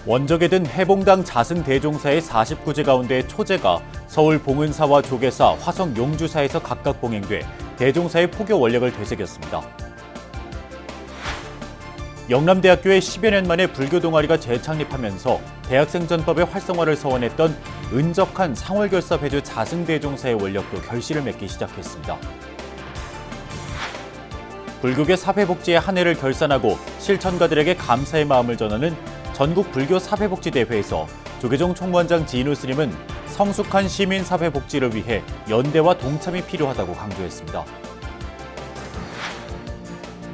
원적에 든 해봉당 자승대종사의 49제 가운데 초제가 서울 봉은사와 조계사, 화성 용주사에서 각각 봉행돼 대종사의 포교 원력을 되새겼습니다. 영남대학교에 10여 년 만에 불교 동아리가 재창립하면서 대학생 전법의 활성화를 서원했던 은적한 상월결사 배주 자승대종사의 원력도 결실을 맺기 시작했습니다. 불교계 사회복지의 한 해를 결산하고 실천가들에게 감사의 마음을 전하는 전국 불교 사회복지대회에서 조계종 총무원장 진우 스님은 성숙한 시민 사회복지를 위해 연대와 동참이 필요하다고 강조했습니다.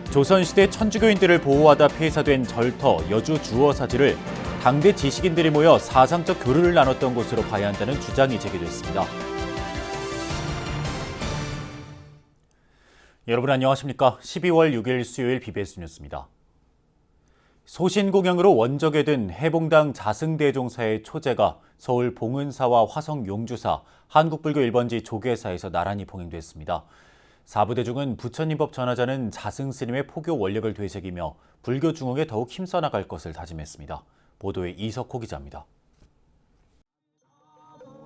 조선시대 천주교인들을 보호하다 폐사된 절터, 여주 주어사지를 당대 지식인들이 모여 사상적 교류를 나눴던 곳으로 봐야 한다는 주장이 제기됐습니다. 여러분 안녕하십니까? 12월 6일 수요일 BBS 뉴스입니다. 소신공양으로 원적에 든 해봉당 자승대종사의 초제가 서울 봉은사와 화성 용주사, 한국불교 1번지 조계사에서 나란히 봉행됐습니다. 사부대중은 부처님법 전하자는 자승스님의 포교 원력을 되새기며 불교 중흥에 더욱 힘써 나갈 것을 다짐했습니다. 보도에 이석호 기자입니다.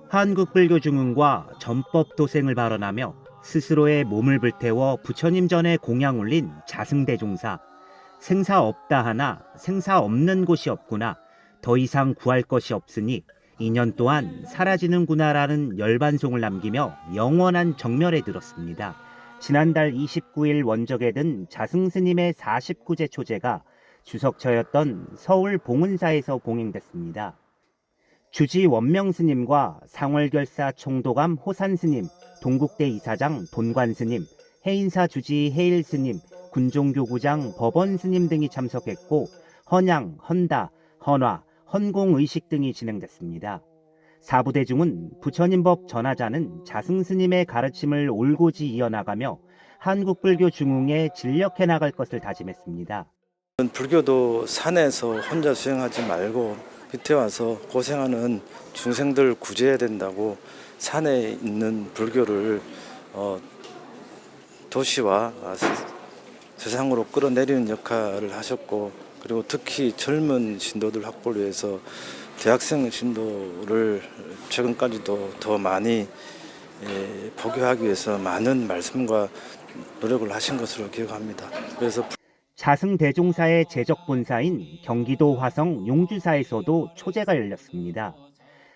한국불교 중흥과 전법 도생을 발언하며 스스로의 몸을 불태워 부처님 전에 공양 올린 자승대종사. 생사 없다 하나 생사 없는 곳이 없구나. 더 이상 구할 것이 없으니 2년 동안 사라지는구나라는 열반송을 남기며 영원한 정멸에 들었습니다. 지난달 29일 원적에 든 자승스님의 49제 초제가 주석처였던 서울 봉은사에서 봉행됐습니다. 주지 원명스님과 상월결사 총도감 호산스님, 동국대 이사장 돈관스님, 해인사 주지 해일스님, 군종교구장 법원스님 등이 참석했고 헌양, 헌다, 헌화, 헌공의식 등이 진행됐습니다. 사부대중은 부처님법 전하자는 자승스님의 가르침을 올곧이 이어나가며 한국불교 중흥에 진력해 나갈 것을 다짐했습니다. 불교도 산에서 혼자 수행하지 말고 밑에 와서 고생하는 중생들 구제해야 된다고 산에 있는 불교를 도시와 세상으로 끌어내리는 역할을 하셨고, 그리고 특히 젊은 신도들 확보를 위해서 대학생 신도를 최근까지도 더 많이 포교하기 위해서 많은 말씀과 노력을 하신 것으로 기억합니다. 그래서 자승대종사의 제적 본사인 경기도 화성 용주사에서도 초제가 열렸습니다.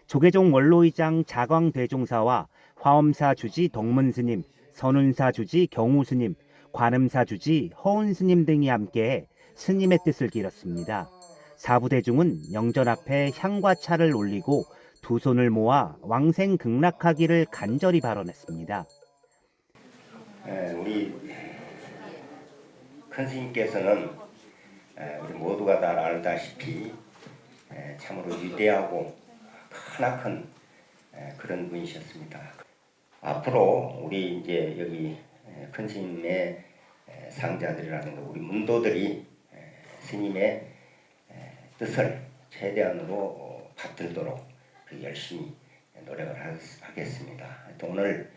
조계종 원로의장 자광대종사와 화엄사 주지 덕문스님, 선운사 주지 경우스님, 관음사 주지 허운스님 등이 함께해 스님의 뜻을 빌었습니다. 사부대중은 영전 앞에 향과 차를 올리고 두 손을 모아 왕생극락하기를 간절히 발언했습니다. 우리 큰 스님께서는 우리 모두가 다 알다시피 참으로 위대하고 크나큰 그런 분이셨습니다. 앞으로 우리 이제 여기 큰 스님의 상자들이라든가 우리 문도들이 스님의 뜻을 최대한으로 받들도록 열심히 노력을 하겠습니다. 오늘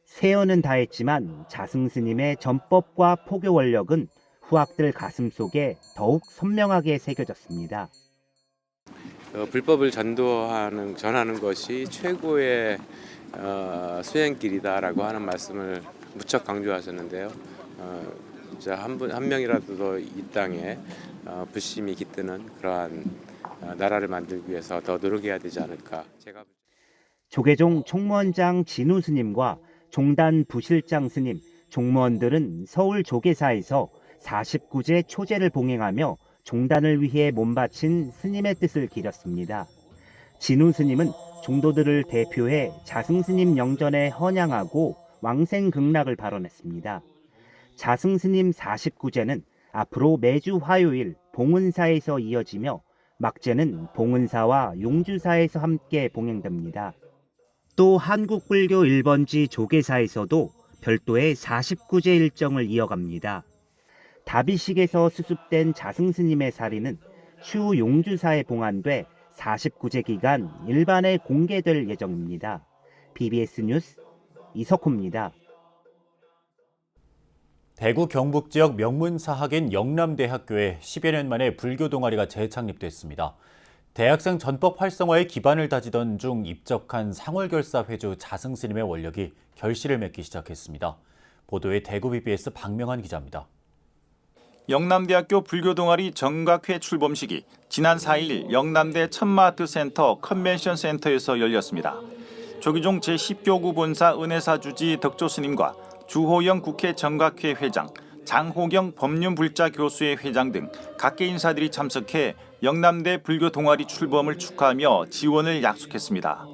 세연은 다했지만 자승스님의 전법과 포교 원력은 후학들 가슴 속에 더욱 선명하게 새겨졌습니다. 불법을 전하는 것이 최고의 수행길이다라고 하는 말씀을 무척 강조하셨는데요. 한 명이라도 더 이 땅에 불심이 깃드는 그러한 나라를 만들기 위해서 더 노력해야 되지 않을까. 조계종 총무원장 진우 스님과 종단 부실장 스님, 종무원들은 서울 조계사에서 49제 초제를 봉행하며 종단을 위해 몸바친 스님의 뜻을 기렸습니다. 진우 스님은 종도들을 대표해 자승스님 영전에 헌양하고 왕생극락을 발언했습니다. 자승스님 49제는 앞으로 매주 화요일 봉은사에서 이어지며 막제는 봉은사와 용주사에서 함께 봉행됩니다. 또 한국불교 1번지 조계사에서도 별도의 49제 일정을 이어갑니다. 다비식에서 수습된 자승스님의 사리는 추후 용주사에 봉안돼 49제 기간 일반에 공개될 예정입니다. BBS 뉴스 이석호입니다. 대구 경북 지역 명문사학인 영남대학교에 10여 년 만에 불교 동아리가 재창립됐습니다. 대학생 전법 활성화의 기반을 다지던 중 입적한 상월결사 회주 자승스님의 원력이 결실을 맺기 시작했습니다. 보도에 대구 BBS 박명환 기자입니다. 영남대학교 불교동아리 정각회 출범식이 지난 4일 영남대 천마아트센터 컨벤션 센터에서 열렸습니다. 조기종 제10교구 본사 은혜사 주지 덕조스님과 주호영 국회 정각회 회장, 장호경 법륜불자 교수의 회장 등 각계 인사들이 참석해 영남대 불교동아리 출범을 축하하며 지원을 약속했습니다.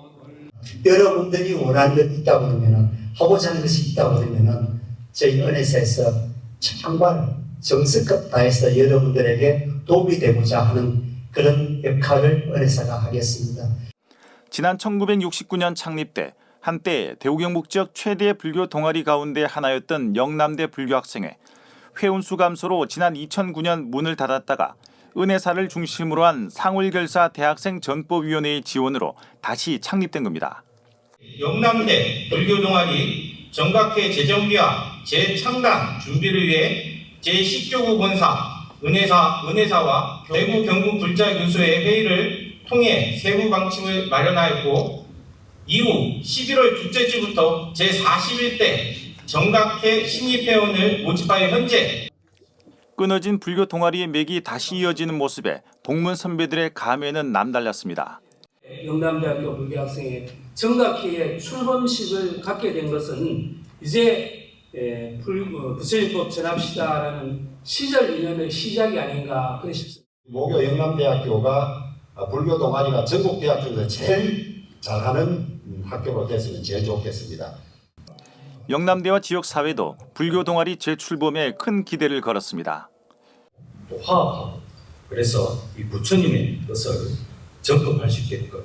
여러분들이 원하는 것 있다고 그러면, 하고자 하는 것이 있다고 그러면 저희 은혜사에서 정말 정성껏 다해서 여러분들에게 도움이 되고자 하는 그런 역할을 은혜사가 하겠습니다. 지난 1969년 창립 때 한때 대구 경북 지역 최대 불교 동아리 가운데 하나였던 영남대 불교학생회, 회원수 감소로 지난 2009년 문을 닫았다가 은혜사를 중심으로 한 상월결사 대학생 전법위원회의 지원으로 다시 창립된 겁니다. 영남대 불교동아리 정각회 재정비와 재창단 준비를 위해 제10교구 본사 은혜사와 대구 경북 불자 교수의 회의를 통해 세부 방침을 마련하였고, 이후 11월 둘째 주부터 제41대 정각회 신입회원을 모집하여 현재 끊어진 불교 동아리의 맥이 다시 이어지는 모습에 동문 선배들의 감회는 남달랐습니다. 영남대학교 불교학생회 정각회의 출범식을 갖게 된 것은 이제 부처님법 전합시다라는 시절 인연의 시작이 아닌가 그렇게 싶습니다. 모교 영남대학교가 불교 동아리가 전국 대학 중에서 제일 잘하는 학교로 됐으면 제일 좋겠습니다. 영남대와 지역 사회도 불교 동아리 재출범에 큰 기대를 걸었습니다. 또 화합하고, 그래서 이 부처님의 뜻을 접근할 수 있게끔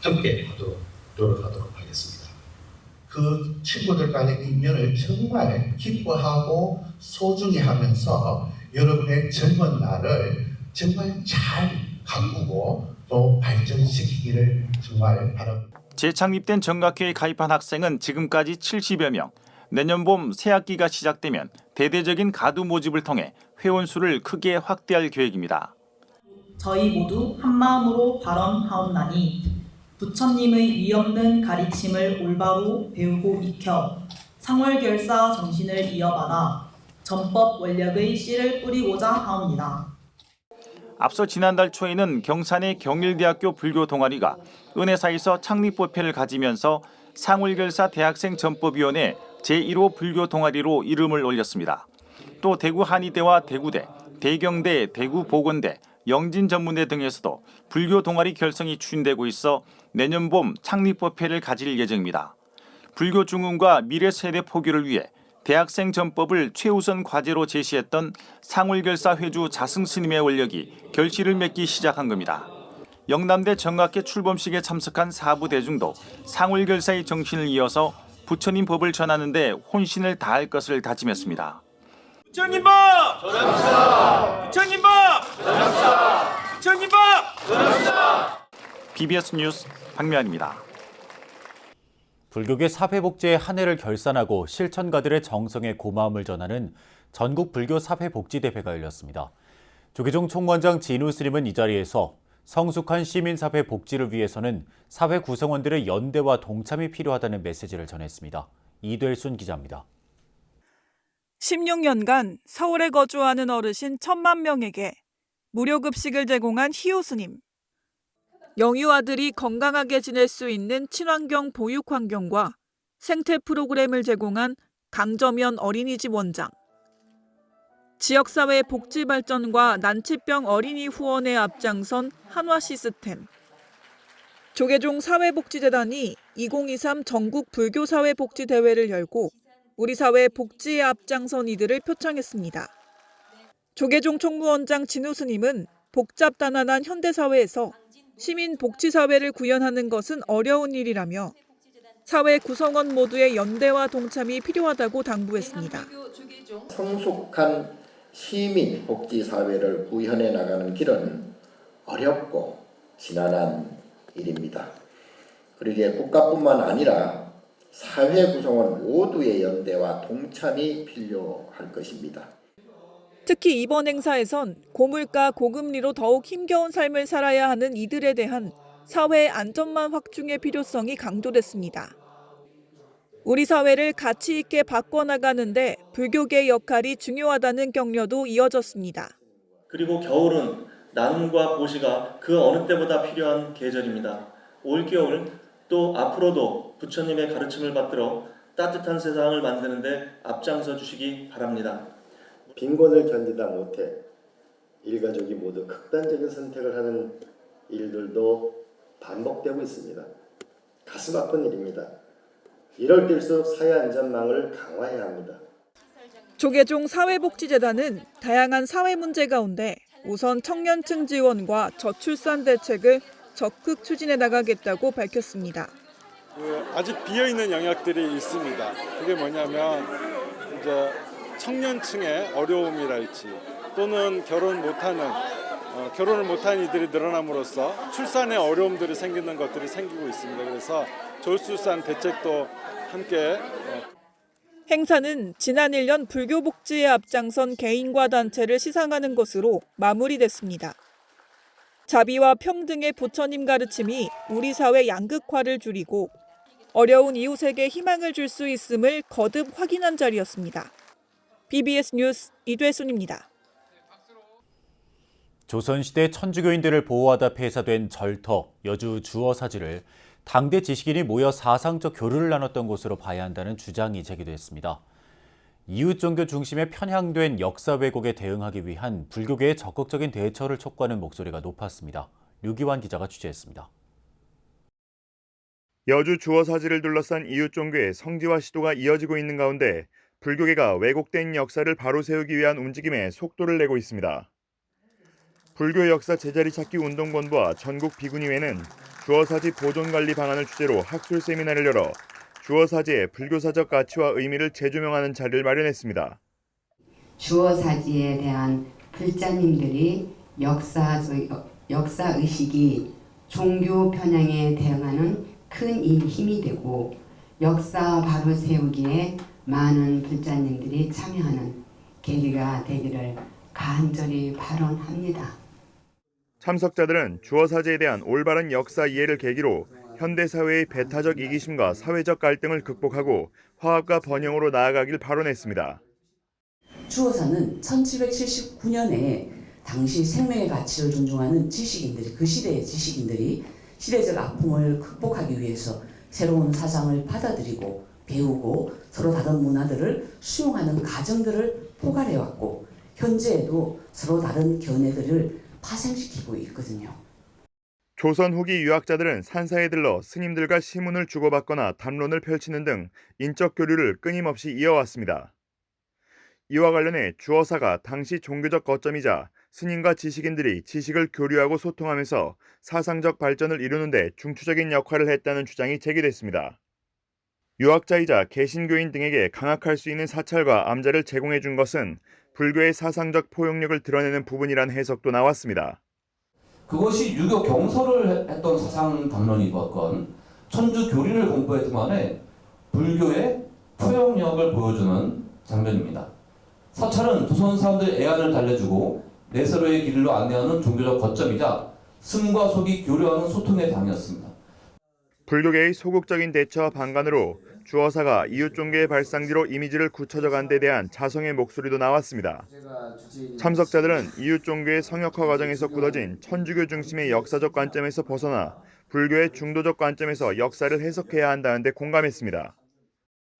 함께 하도록 노력하도록 하겠습니다. 그 친구들 간의 인연을 정말 기뻐하고 소중히 하면서 여러분의 젊은 날을 정말 잘 가꾸고 또 발전시키기를 정말 바랍니다. 재창립된 정각회에 가입한 학생은 지금까지 70여 명. 내년 봄 새학기가 시작되면 대대적인 가두 모집을 통해 회원 수를 크게 확대할 계획입니다. 저희 모두 한마음으로 발언하옵나니 부처님의 위없는 가르침을 올바로 배우고 익혀 상월결사 정신을 이어받아 전법 원력의 씨를 뿌리고자 하옵니다. 앞서 지난달 초에는 경산의 경일대학교 불교 동아리가 은혜사에서 창립법회를 가지면서 상월결사 대학생 전법위원회 제1호 불교 동아리로 이름을 올렸습니다. 또 대구 한의대와 대구대, 대경대, 대구보건대, 영진전문대 등에서도 불교 동아리 결성이 추진되고 있어 내년 봄 창립법회를 가질 예정입니다. 불교 중흥과 미래 세대 포교를 위해 대학생 전법을 최우선 과제로 제시했던 상월결사 회주 자승스님의 원력이 결실을 맺기 시작한 겁니다. 영남대 정각회 출범식에 참석한 사부 대중도 상월결사의 정신을 이어서 부처님 법을 전하는 데 혼신을 다할 것을 다짐했습니다. 부처님 법! 전합시다! 부처님 법! 전합시다! 부처님 법! 전합시다! BBS 뉴스 박명환입니다. 불교계 사회복지의 한 해를 결산하고 실천가들의 정성에 고마움을 전하는 전국 불교 사회복지대회가 열렸습니다. 조계종 총무원장 진우 스님은 이 자리에서 성숙한 시민사회 복지를 위해서는 사회 구성원들의 연대와 동참이 필요하다는 메시지를 전했습니다. 이del순 기자입니다. 16년간 서울에 거주하는 어르신 1,000만 명에게 무료 급식을 제공한 희호 스님. 영유아들이 건강하게 지낼 수 있는 친환경 보육 환경과 생태 프로그램을 제공한 강점연 어린이집 원장. 지역사회 복지 발전과 난치병 어린이 후원에 앞장선 한화 시스템. 조계종 사회복지재단이 2023 전국 불교사회복지대회를 열고 우리 사회 복지에 앞장선 이들을 표창했습니다. 조계종 총무원장 진우 스님은 복잡단안한 현대사회에서 시민 복지사회를 구현하는 것은 어려운 일이라며 사회 구성원 모두의 연대와 동참이 필요하다고 당부했습니다. 성숙한 시민 복지사회를 구현해 나가는 길은 어렵고 지난한 일입니다. 그러기에 국가뿐만 아니라 사회 구성원 모두의 연대와 동참이 필요할 것입니다. 특히 이번 행사에선 고물가 고금리로 더욱 힘겨운 삶을 살아야 하는 이들에 대한 사회 안전망 확충의 필요성이 강조됐습니다. 우리 사회를 가치 있게 바꿔나가는데 불교계의 역할이 중요하다는 격려도 이어졌습니다. 그리고 겨울은 나눔과 보시가 그 어느 때보다 필요한 계절입니다. 올겨울 또 앞으로도 부처님의 가르침을 받들어 따뜻한 세상을 만드는 데 앞장서 주시기 바랍니다. 빈곤을 견디다 못해 일가족이 모두 극단적인 선택을 하는 일들도 반복되고 있습니다. 가슴 아픈 일입니다. 이럴 때일수록 사회 안전망을 강화해야 합니다. 조계종 사회복지재단은 다양한 사회 문제 가운데 우선 청년층 지원과 저출산 대책을 적극 추진해 나가겠다고 밝혔습니다. 아직 비어있는 영역들이 있습니다. 그게 뭐냐면 이제 청년층의 어려움이랄지 또는 결혼을 못한 이들이 늘어남으로써 출산의 어려움들이 생기는 것들이 생기고 있습니다. 그래서 저출산 대책도 함께. 행사는 지난 1년 불교 복지에 앞장선 개인과 단체를 시상하는 것으로 마무리됐습니다. 자비와 평등의 부처님 가르침이 우리 사회 양극화를 줄이고 어려운 이웃에게 희망을 줄 수 있음을 거듭 확인한 자리였습니다. BBS 뉴스 이되순입니다. 조선시대 천주교인들을 보호하다 폐사된 절터, 여주 주어사지를 당대 지식인이 모여 사상적 교류를 나눴던 곳으로 봐야 한다는 주장이 제기됐습니다. 이웃 종교 중심의 편향된 역사 왜곡에 대응하기 위한 불교계의 적극적인 대처를 촉구하는 목소리가 높았습니다. 류기환 기자가 취재했습니다. 여주 주어사지를 둘러싼 이웃 종교의 성지화 시도가 이어지고 있는 가운데 불교계가 왜곡된 역사를 바로 세우기 위한 움직임에 속도를 내고 있습니다. 불교 역사 제자리 찾기 운동본부와 전국 비구니회는 주어사지 보존관리 방안을 주제로 학술 세미나를 열어 주어사지의 불교사적 가치와 의미를 재조명하는 자리를 마련했습니다. 주어사지에 대한 불자님들이 역사의식이 종교 편향에 대응하는 큰 힘이 되고 역사 바로 세우기에 많은 불자님들이 참여하는 계기가 되기를 간절히 발언합니다. 참석자들은 주어사지에 대한 올바른 역사 이해를 계기로 현대사회의 배타적 이기심과 사회적 갈등을 극복하고 화합과 번영으로 나아가길 발언했습니다. 주어사는 1779년에 당시 생명의 가치를 존중하는 지식인들이, 그 시대의 지식인들이 시대적 아픔을 극복하기 위해서 새로운 사상을 받아들이고 배우고 서로 다른 문화들을 수용하는 과정들을 포괄해왔고 현재에도 서로 다른 견해들을 파생시키고 있거든요. 조선 후기 유학자들은 산사에 들러 스님들과 시문을 주고받거나 담론을 펼치는 등 인적 교류를 끊임없이 이어왔습니다. 이와 관련해 주어사가 당시 종교적 거점이자 스님과 지식인들이 지식을 교류하고 소통하면서 사상적 발전을 이루는 데 중추적인 역할을 했다는 주장이 제기됐습니다. 유학자이자 개신교인 등에게 강학할 수 있는 사찰과 암자를 제공해 준 것은 불교의 사상적 포용력을 드러내는 부분이란 해석도 나왔습니다. 그것이 유교 경서를 했던 사상 담론이건 천주 교리를 공부했던 간에 불교의 포용력을 보여주는 장면입니다. 사찰은 조선 사람들의 애안을 달래주고 내세로의 길로 안내하는 종교적 거점이자 승과 속이 교류하는 소통의 장이었습니다. 불교계의 소극적인 대처와 방관으로 주어사가 이웃 종교의 발상지로 이미지를 굳혀져간 데 대한 자성의 목소리도 나왔습니다. 참석자들은 이웃 종교의 성역화 과정에서 굳어진 천주교 중심의 역사적 관점에서 벗어나 불교의 중도적 관점에서 역사를 해석해야 한다는 데 공감했습니다.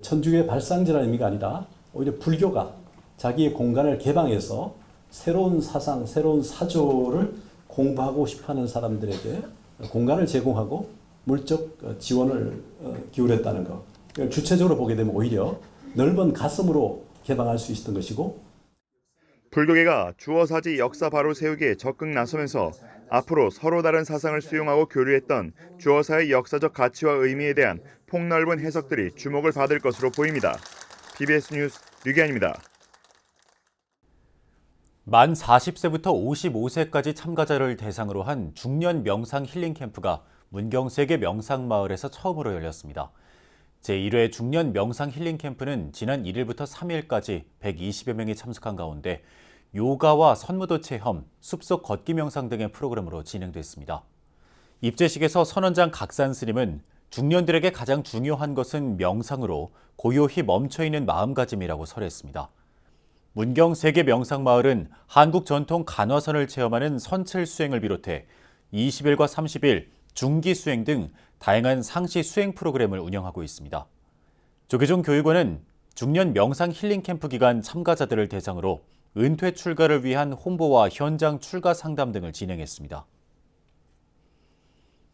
천주교의 발상지라는 의미가 아니라 오히려 불교가 자기의 공간을 개방해서 새로운 사상, 새로운 사조를 공부하고 싶어하는 사람들에게 공간을 제공하고 물적 지원을 기울였다는 것. 주체적으로 보게 되면 오히려 넓은 가슴으로 개방할 수 있었던 것이고, 불교계가 주어사지 역사 바로 세우기에 적극 나서면서 앞으로 서로 다른 사상을 수용하고 교류했던 주어사의 역사적 가치와 의미에 대한 폭넓은 해석들이 주목을 받을 것으로 보입니다. BBS 뉴스 류기환입니다. 만 40세부터 55세까지 참가자를 대상으로 한 중년 명상 힐링 캠프가 문경세계 명상마을에서 처음으로 열렸습니다. 제1회 중년 명상 힐링 캠프는 지난 1일부터 3일까지 120여 명이 참석한 가운데 요가와 선무도 체험, 숲속 걷기 명상 등의 프로그램으로 진행됐습니다. 입제식에서 선원장 각산 스님은 중년들에게 가장 중요한 것은 명상으로 고요히 멈춰있는 마음가짐이라고 설했습니다. 문경 세계 명상마을은 한국 전통 간화선을 체험하는 선칠 수행을 비롯해 20일과 30일 중기 수행 등 다양한 상시 수행 프로그램을 운영하고 있습니다. 조계종 교육원은 중년 명상 힐링 캠프 기간 참가자들을 대상으로 은퇴 출가를 위한 홍보와 현장 출가 상담 등을 진행했습니다.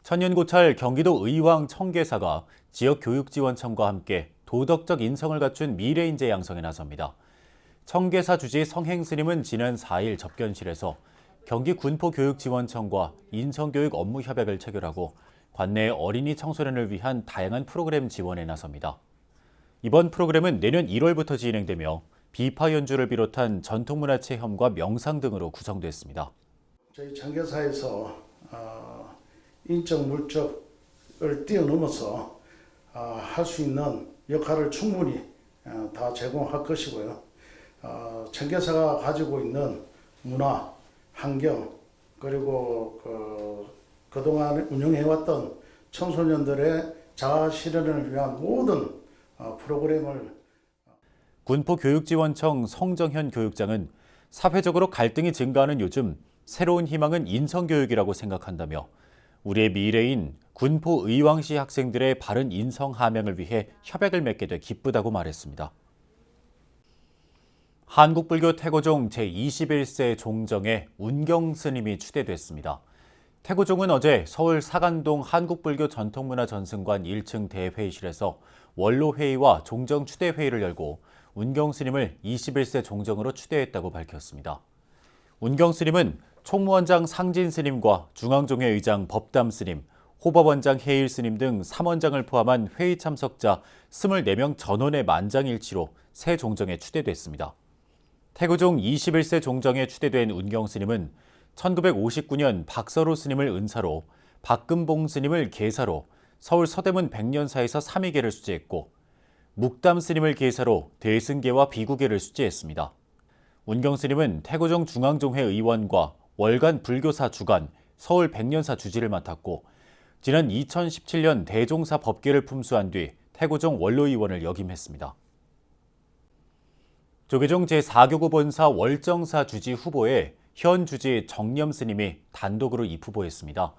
천년고찰 경기도 의왕 청계사가 지역교육지원청과 함께 도덕적 인성을 갖춘 미래인재 양성에 나섭니다. 청계사 주지 성행스님은 지난 4일 접견실에서 경기 군포교육지원청과 인성교육 업무 협약을 체결하고 관내 어린이 청소년을 위한 다양한 프로그램 지원에 나섭니다. 이번 프로그램은 내년 1월부터 진행되며 비파 연주를 비롯한 전통문화 체험과 명상 등으로 구성됐습니다. 저희 청계사에서 인적 물적을 뛰어넘어서 할 수 있는 역할을 충분히 다 제공할 것이고요. 청계사가 가지고 있는 문화, 환경, 그리고 그동안 운영해왔던 청소년들의 자아 실현을 위한 모든 프로그램을 군포교육지원청 성정현 교육장은 사회적으로 갈등이 증가하는 요즘 새로운 희망은 인성교육이라고 생각한다며 우리의 미래인 군포 의왕시 학생들의 바른 인성 함양을 위해 협약을 맺게 돼 기쁘다고 말했습니다. 한국불교 태고종 제21세 종정에 운경 스님이 추대됐습니다. 태고종은 어제 서울 사간동 한국불교 전통문화전승관 1층 대회의실에서 원로회의와 종정 추대회의를 열고 운경 스님을 21세 종정으로 추대했다고 밝혔습니다. 운경 스님은 총무원장 상진 스님과 중앙종회 의장 법담 스님, 호법원장 해일 스님 등 3원장을 포함한 회의 참석자 24명 전원의 만장일치로 새 종정에 추대됐습니다. 태고종 21세 종정에 추대된 운경 스님은 1959년 박서로 스님을 은사로, 박금봉 스님을 계사로 서울 서대문 백년사에서 3위계를 수재했고 묵담 스님을 계사로 대승계와 비구계를 수재했습니다. 운경 스님은 태고종 중앙종회 의원과 월간 불교사 주간, 서울 백년사 주지를 맡았고 지난 2017년 대종사 법계를 품수한 뒤 태고종 원로의원을 역임했습니다. 조계종 제4교구 본사 월정사 주지 후보에 현 주지 정념 스님이 단독으로 입후보했습니다.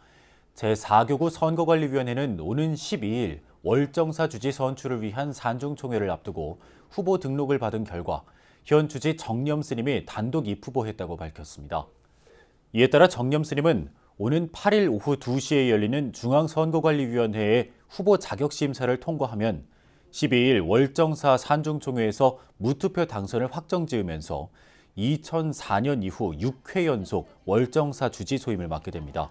제4교구 선거관리위원회는 오는 12일 월정사 주지 선출을 위한 산중총회를 앞두고 후보 등록을 받은 결과 현 주지 정념 스님이 단독 입후보했다고 밝혔습니다. 이에 따라 정념 스님은 오는 8일 오후 2시에 열리는 중앙선거관리위원회의 후보 자격심사를 통과하면 12일 월정사 산중총회에서 무투표 당선을 확정지으면서 2004년 이후 6회 연속 월정사 주지 소임을 맡게 됩니다.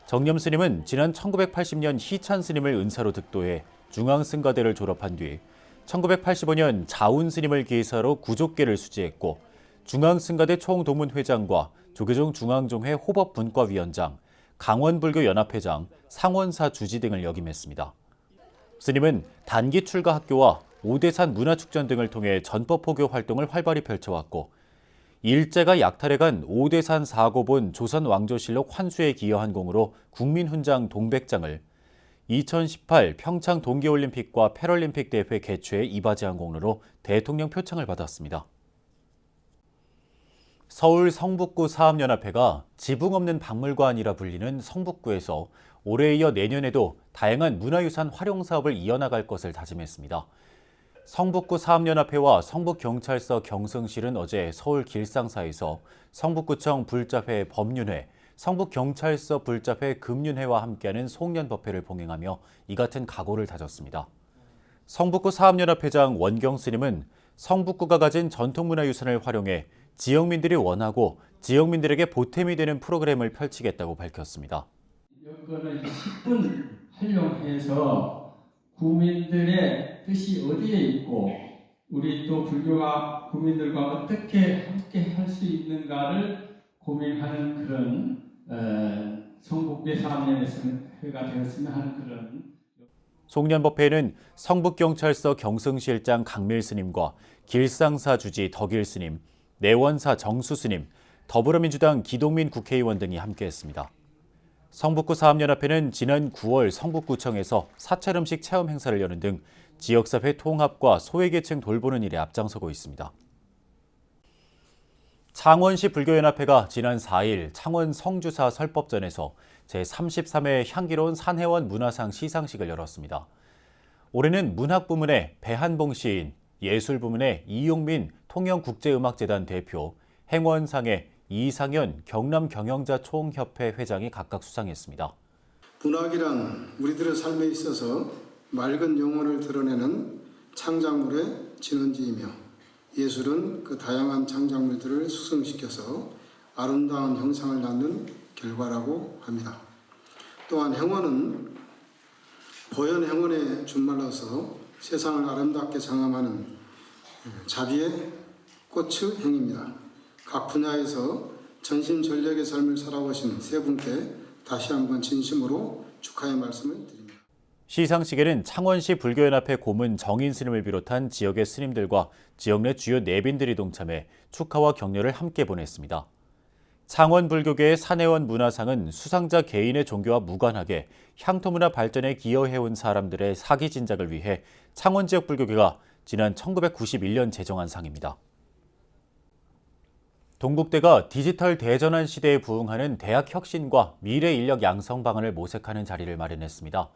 정념 스님은 지난 1980년 희찬 스님을 은사로 득도해 중앙승가대를 졸업한 뒤 1985년 자운 스님을 계사로 구족계를 수지했고 중앙승가대 총도문회장과 조계종 중앙종회 호법분과위원장, 강원불교연합회장, 상원사 주지 등을 역임했습니다. 스님은 단기 출가 학교와 오대산 문화축전 등을 통해 전법포교 활동을 활발히 펼쳐왔고 일제가 약탈해간 오대산 사고본 조선왕조실록 환수에 기여한 공으로 국민훈장 동백장을 2018 평창 동계올림픽과 패럴림픽 대회 개최에 이바지한 공로로 대통령 표창을 받았습니다. 서울 성북구 사업연합회가 지붕 없는 박물관이라 불리는 성북구에서 올해에 이어 내년에도 다양한 문화유산 활용 사업을 이어나갈 것을 다짐했습니다. 성북구 사업연합회와 성북경찰서 경성실은 어제 서울 길상사에서 성북구청 불자회 법륜회, 성북경찰서 불자회 금륜회와 함께하는 송년법회를 봉행하며 이 같은 각오를 다졌습니다. 성북구 사업연합회장 원경 스님은 성북구가 가진 전통문화유산을 활용해 지역민들이 원하고 지역민들에게 보탬이 되는 프로그램을 펼치겠다고 밝혔습니다. 여건을 10분 활용해서 국민들의 뜻이 어디에 있고 우리 또 불교가 국민들과 어떻게 함께 할 수 있는가를 고민하는 그런 성북구의 사업연회가 되었으면 하는 그런 송년법회에는 성북경찰서 경성실장 강밀 스님과 길상사 주지 덕일 스님, 내원사 정수스님, 더불어민주당 기동민 국회의원 등이 함께했습니다. 성북구 사업연합회는 지난 9월 성북구청에서 사찰음식 체험 행사를 여는 등 지역사회 통합과 소외계층 돌보는 일에 앞장서고 있습니다. 창원시 불교연합회가 지난 4일 창원 성주사 설법전에서 제33회 향기로운 산해원 문화상 시상식을 열었습니다. 올해는 문학 부문의 배한봉 시인, 예술 부문의 이용민 통영국제음악재단 대표, 행원상의 이상현 경남경영자 총협회 회장이 각각 수상했습니다. 문학이란 우리들의 삶에 있어서 맑은 영혼을 드러내는 창작물의 진원지이며 예술은 그 다양한 창작물들을 숙성시켜서 아름다운 형상을 낳는 결과라고 합니다. 또한 행원은 보현 행원의 준말로서 세상을 아름답게 장엄하는 자비의 꽃의 행입니다. 각 분야에서 전심전력의 삶을 살아오신 세 분께 다시 한번 진심으로 축하의 말씀을 드립니다. 시상식에는 창원시 불교연합회 고문 정인 스님을 비롯한 지역의 스님들과 지역 내 주요 내빈들이 동참해 축하와 격려를 함께 보냈습니다. 창원 불교계의 산해원 문화상은 수상자 개인의 종교와 무관하게 향토문화 발전에 기여해온 사람들의 사기 진작을 위해 창원 지역 불교계가 지난 1991년 제정한 상입니다. 동국대가 디지털 대전환 시대에 부응하는 대학 혁신과 미래 인력 양성 방안을 모색하는 자리를 마련했습니다.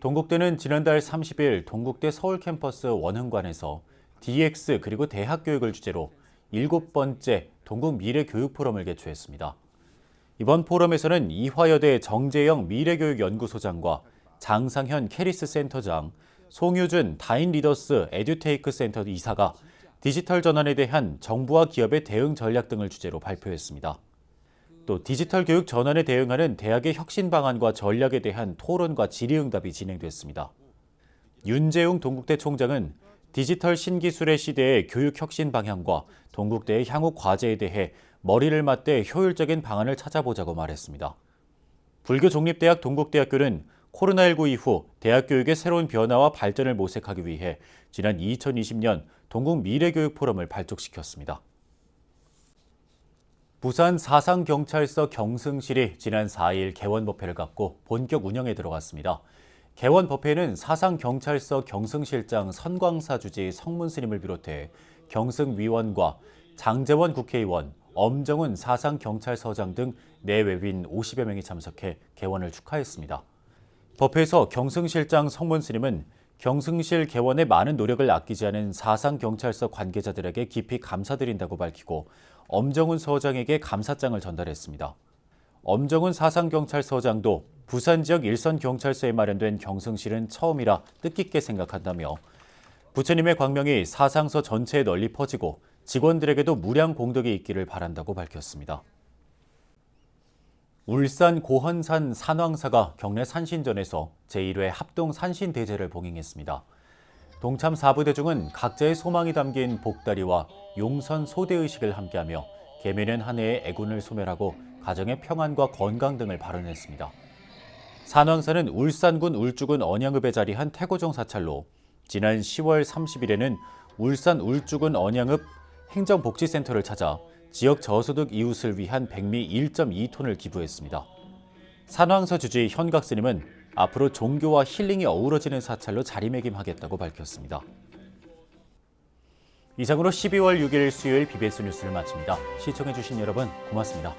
동국대는 지난달 30일 동국대 서울 캠퍼스 원흥관에서 DX 그리고 대학 교육을 주제로 7번째 동국 미래 교육 포럼을 개최했습니다. 이번 포럼에서는 이화여대 정재영 미래교육연구소장과 장상현 캐리스 센터장, 송유준 다인 리더스 에듀테이크 센터 이사가 디지털 전환에 대한 정부와 기업의 대응 전략 등을 주제로 발표했습니다. 또 디지털 교육 전환에 대응하는 대학의 혁신 방안과 전략에 대한 토론과 질의응답이 진행됐습니다. 윤재웅 동국대 총장은 디지털 신기술의 시대의 교육 혁신 방향과 동국대의 향후 과제에 대해 머리를 맞대 효율적인 방안을 찾아보자고 말했습니다. 불교종립대학 동국대학교는 코로나19 이후 대학 교육의 새로운 변화와 발전을 모색하기 위해 지난 2020년 동국 미래교육 포럼을 발족시켰습니다. 부산 사상경찰서 경승실이 지난 4일 개원법회를 갖고 본격 운영에 들어갔습니다. 개원법회는 사상경찰서 경승실장 선광사 주지 성문스님을 비롯해 경승위원과 장재원 국회의원, 엄정훈 사상경찰서장 등 내외빈 50여 명이 참석해 개원을 축하했습니다. 법회에서 경승실장 성문스님은 경승실 개원에 많은 노력을 아끼지 않은 사상경찰서 관계자들에게 깊이 감사드린다고 밝히고 엄정훈 서장에게 감사장을 전달했습니다. 엄정훈 사상경찰서장도 부산 지역 일선경찰서에 마련된 경승실은 처음이라 뜻깊게 생각한다며 부처님의 광명이 사상서 전체에 널리 퍼지고 직원들에게도 무량 공덕이 있기를 바란다고 밝혔습니다. 울산 고헌산 산왕사가 경내 산신전에서 제1회 합동 산신대제를 봉행했습니다. 동참 4부대중은 각자의 소망이 담긴 복다리와 용선 소대의식을 함께하며 개면한 한 해의 애군을 소멸하고 가정의 평안과 건강 등을 발언했습니다. 산왕사는 울산군 울주군 언양읍에 자리한 태고종 사찰로 지난 10월 30일에는 울산 울주군 언양읍 행정복지센터를 찾아 지역 저소득 이웃을 위한 백미 1.2톤을 기부했습니다. 산왕사 주지 현각 스님은 앞으로 종교와 힐링이 어우러지는 사찰로 자리매김하겠다고 밝혔습니다. 이상으로 12월 6일 수요일 BBS 뉴스를 마칩니다. 시청해주신 여러분 고맙습니다.